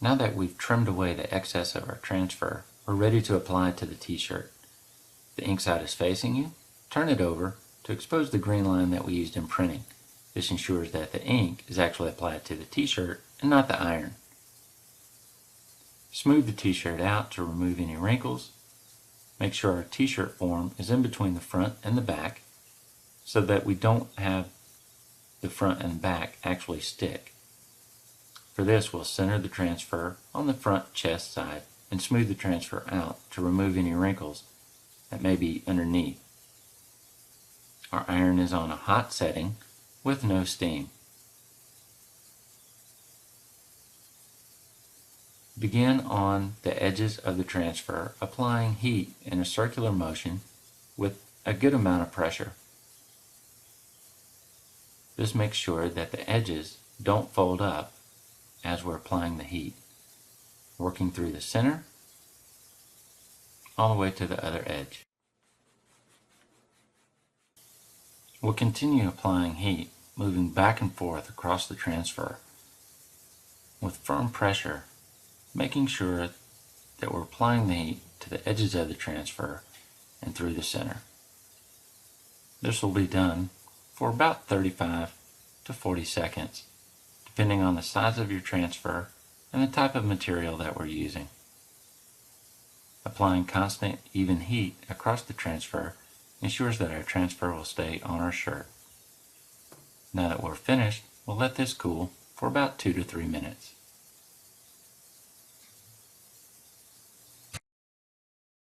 Now that we've trimmed away the excess of our transfer, we're ready to apply it to the t-shirt. The ink side is facing you. Turn it over to expose the green line that we used in printing. This ensures that the ink is actually applied to the t-shirt and not the iron. Smooth the t-shirt out to remove any wrinkles. Make sure our t-shirt form is in between the front and the back so that we don't have the front and back actually stick. For this, we'll center the transfer on the front chest side and smooth the transfer out to remove any wrinkles that may be underneath. Our iron is on a hot setting with no steam. Begin on the edges of the transfer, applying heat in a circular motion with a good amount of pressure. This makes sure that the edges don't fold up as we're applying the heat, working through the center all the way to the other edge. We'll continue applying heat, moving back and forth across the transfer with firm pressure, making sure that we're applying the heat to the edges of the transfer and through the center. This will be done for about 35 to 40 seconds, depending on the size of your transfer and the type of material that we're using. Applying constant, even heat across the transfer ensures that our transfer will stay on our shirt. Now that we're finished, we'll let this cool for about 2 to 3 minutes.